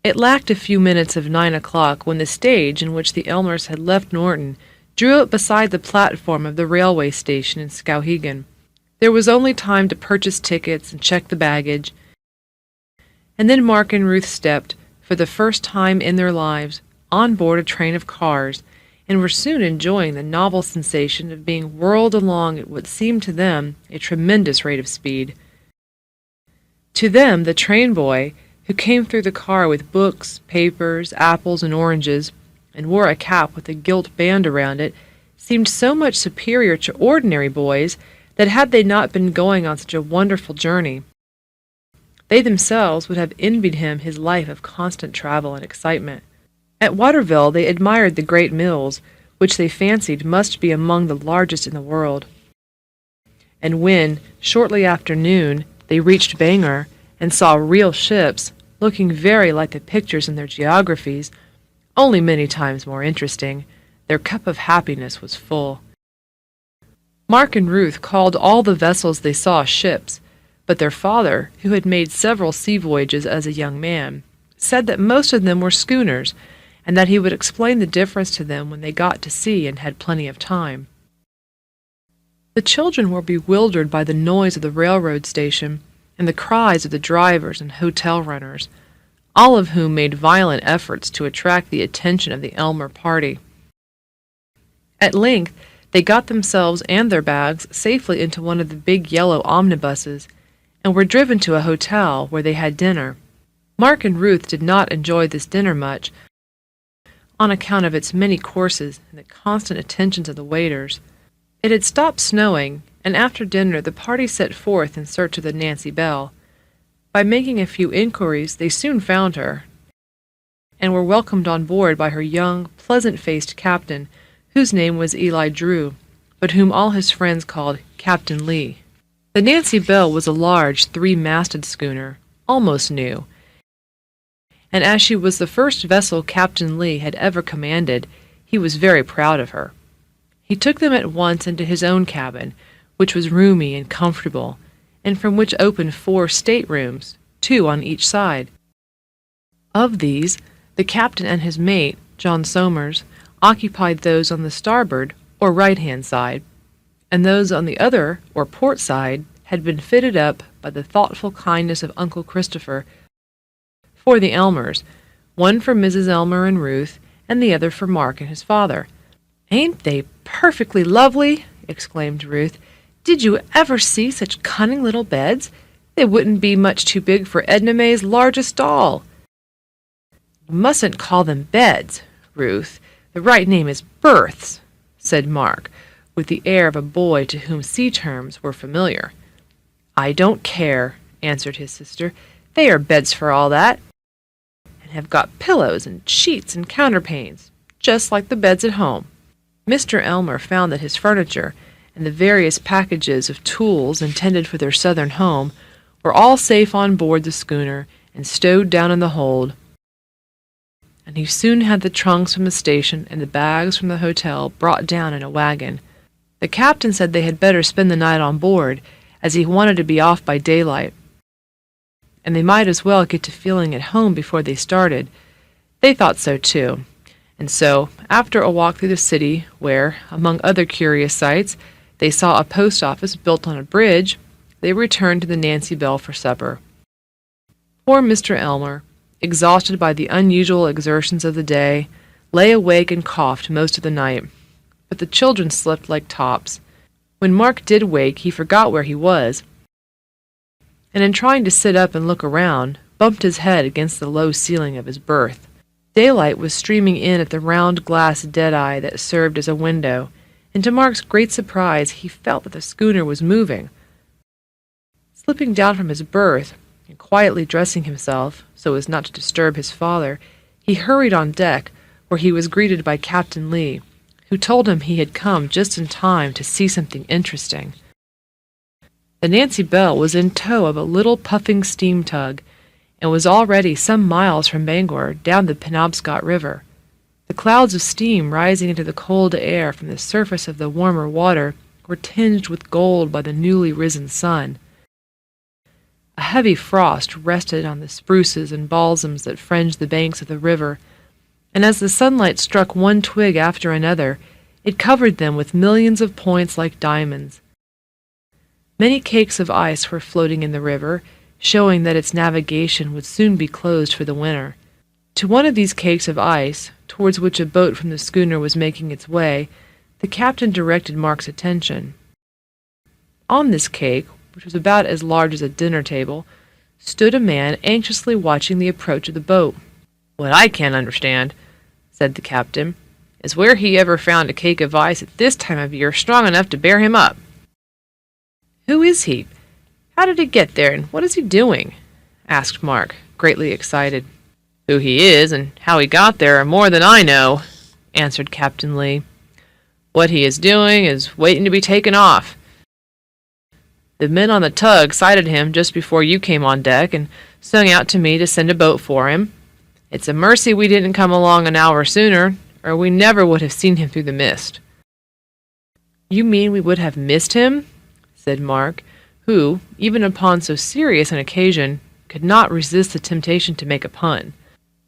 It lacked a few minutes of 9 o'clock when the stage in which the Elmers had left Norton drew up beside the platform of the railway station in Skowhegan. There was only time to purchase tickets and check the baggage, and then Mark and Ruth stepped, for the first time in their lives, on board a train of cars, and were soon enjoying the novel sensation of being whirled along at what seemed to them a tremendous rate of speed. To them, the train boy, who came through the car with books, papers, apples, and oranges, and wore a cap with a gilt band around it, seemed so much superior to ordinary boys that had they not been going on such a wonderful journey, they themselves would have envied him his life of constant travel and excitement. At Waterville they admired the great mills, which they fancied must be among the largest in the world. And when, shortly after noon, they reached Bangor, and saw real ships, looking very like the pictures in their geographies, only many times more interesting, their cup of happiness was full. Mark and Ruth called all the vessels they saw ships, but their father, who had made several sea voyages as a young man, said that most of them were schooners, and that he would explain the difference to them when they got to sea and had plenty of time. The children were bewildered by the noise of the railroad station and the cries of the drivers and hotel runners, all of whom made violent efforts to attract the attention of the Elmer party. At length they got themselves and their bags safely into one of the big yellow omnibuses, and were driven to a hotel where they had dinner. Mark and Ruth did not enjoy this dinner much, on account of its many courses and the constant attentions of the waiters. It had stopped snowing, and after dinner the party set forth in search of the Nancy Bell. By making a few inquiries they soon found her, and were welcomed on board by her young, pleasant-faced captain, whose name was Eli Drew, but whom all his friends called Captain Lee. The Nancy Bell was a large, three-masted schooner, almost new, and as she was the first vessel Captain Lee had ever commanded, he was very proud of her. He took them at once into his own cabin, which was roomy and comfortable, and from which opened 4 staterooms, 2 on each side. Of these, the captain and his mate, John Somers, occupied those on the starboard or right-hand side, and those on the other, or port side, had been fitted up by the thoughtful kindness of Uncle Christopher for the Elmers, one for Mrs. Elmer and Ruth, and the other for Mark and his father. "Ain't they perfectly lovely?" exclaimed Ruth. "Did you ever see such cunning little beds? They wouldn't be much too big for Edna May's largest doll." "You mustn't call them beds, Ruth. The right name is berths," said Mark, with the air of a boy to whom sea terms were familiar. "I don't care," answered his sister. "They are beds for all that, and have got pillows and sheets and counterpanes, just like the beds at home." Mr. Elmer found that his furniture and the various packages of tools intended for their southern home were all safe on board the schooner and stowed down in the hold, and he soon had the trunks from the station and the bags from the hotel brought down in a wagon. The captain said they had better spend the night on board, as he wanted to be off by daylight, and they might as well get to feeling at home before they started. They thought so too, and so, after a walk through the city, where, among other curious sights, they saw a post office built on a bridge, they returned to the Nancy Bell for supper. Poor Mr. Elmer, exhausted by the unusual exertions of the day, lay awake and coughed most of the night, but the children slept like tops. When Mark did wake, he forgot where he was, and in trying to sit up and look around, bumped his head against the low ceiling of his berth. Daylight was streaming in at the round glass dead-eye that served as a window, and to Mark's great surprise he felt that the schooner was moving. Slipping down from his berth, and quietly dressing himself, so as not to disturb his father, he hurried on deck, where he was greeted by Captain Lee, who told him he had come just in time to see something interesting. The Nancy Bell was in tow of a little puffing steam tug, and was already some miles from Bangor down the Penobscot River. The clouds of steam rising into the cold air from the surface of the warmer water were tinged with gold by the newly risen sun. A heavy frost rested on the spruces and balsams that fringed the banks of the river, and as the sunlight struck one twig after another, it covered them with millions of points like diamonds. Many cakes of ice were floating in the river, showing that its navigation would soon be closed for the winter. To one of these cakes of ice, towards which a boat from the schooner was making its way, the captain directed Mark's attention. On this cake, which was about as large as a dinner table, stood a man anxiously watching the approach of the boat. "What I can't understand," said the captain, "is where he ever found a cake of ice at this time of year strong enough to bear him up." "Who is he? How did he get there, and what is he doing?" asked Mark, greatly excited. "Who he is and how he got there are more than I know," answered Captain Lee. "What he is doing is waiting to be taken off. The men on the tug sighted him just before you came on deck and sung out to me to send a boat for him. It's a mercy we didn't come along an hour sooner, or we never would have seen him through the mist." "You mean we would have missed him?" said Mark, who, even upon so serious an occasion, could not resist the temptation to make a pun.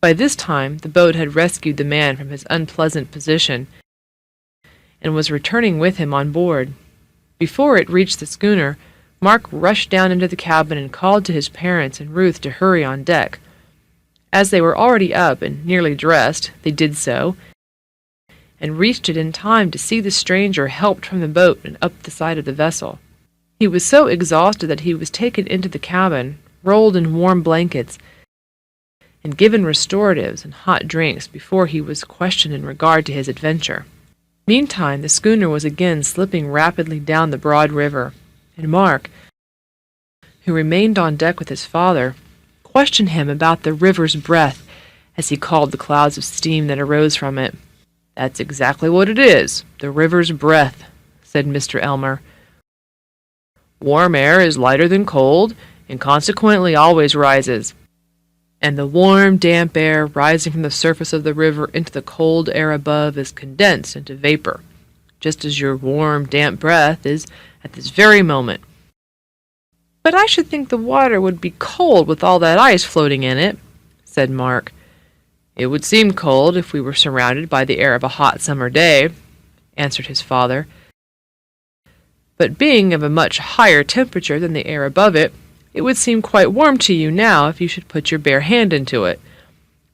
By this time the boat had rescued the man from his unpleasant position, and was returning with him on board. Before it reached the schooner, Mark rushed down into the cabin and called to his parents and Ruth to hurry on deck. As they were already up and nearly dressed, they did so, and reached it in time to see the stranger helped from the boat and up the side of the vessel. He was so exhausted that he was taken into the cabin, rolled in warm blankets, and given restoratives and hot drinks before he was questioned in regard to his adventure. Meantime, the schooner was again slipping rapidly down the broad river, and Mark, who remained on deck with his father, questioned him about the river's breath, as he called the clouds of steam that arose from it. "That's exactly what it is, the river's breath," said Mr. Elmer. "Warm air is lighter than cold, and consequently always rises. And the warm, damp air rising from the surface of the river into the cold air above is condensed into vapor, just as your warm, damp breath is at this very moment." "But I should think the water would be cold with all that ice floating in it," said Mark. "It would seem cold if we were surrounded by the air of a hot summer day," answered his father. "But being of a much higher temperature than the air above it, it would seem quite warm to you now if you should put your bare hand into it.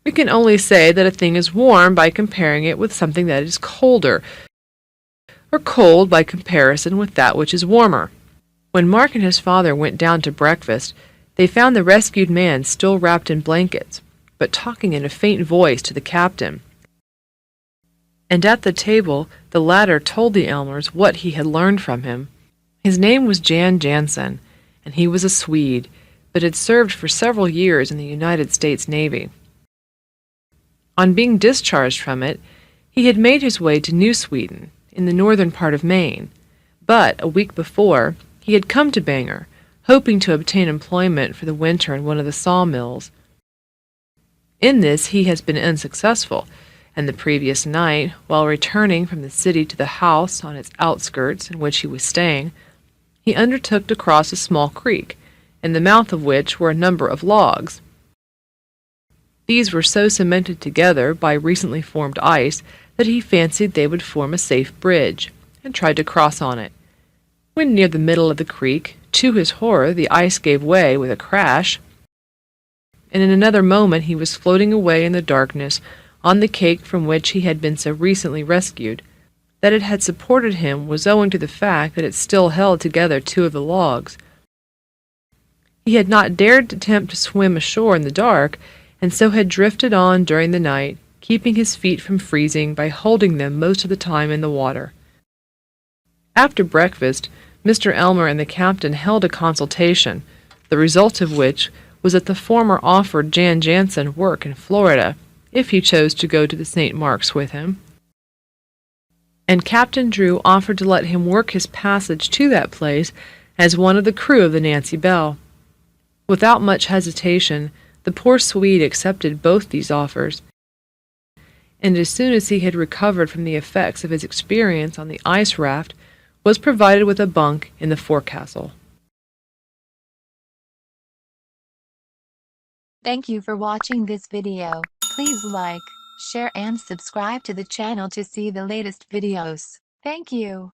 We can only say that a thing is warm by comparing it with something that is colder, or cold by comparison with that which is warmer." When Mark and his father went down to breakfast, they found the rescued man still wrapped in blankets, but talking in a faint voice to the captain. And at the table the latter told the Elmers what he had learned from him. His name was Jan Jansen, and he was a Swede, but had served for several years in the United States Navy. On being discharged from it, he had made his way to New Sweden, in the northern part of Maine, but a week before he had come to Bangor, hoping to obtain employment for the winter in one of the sawmills. In this he has been unsuccessful, and the previous night, while returning from the city to the house on its outskirts in which he was staying, he undertook to cross a small creek, in the mouth of which were a number of logs. These were so cemented together by recently formed ice that he fancied they would form a safe bridge, and tried to cross on it. When near the middle of the creek, to his horror, the ice gave way with a crash, and in another moment he was floating away in the darkness on the cake from which he had been so recently rescued. That it had supported him was owing to the fact that it still held together two of the logs. He had not dared to attempt to swim ashore in the dark, and so had drifted on during the night, keeping his feet from freezing by holding them most of the time in the water. After breakfast, Mr. Elmer and the captain held a consultation, the result of which was that the former offered Jan Jansen work in Florida, if he chose to go to the St. Mark's with him, and Captain Drew offered to let him work his passage to that place as one of the crew of the Nancy Bell. Without much hesitation, the poor Swede accepted both these offers, and as soon as he had recovered from the effects of his experience on the ice raft, was provided with a bunk in the forecastle. Thank you for watching this video. Please like, share and subscribe to the channel to see the latest videos. Thank you.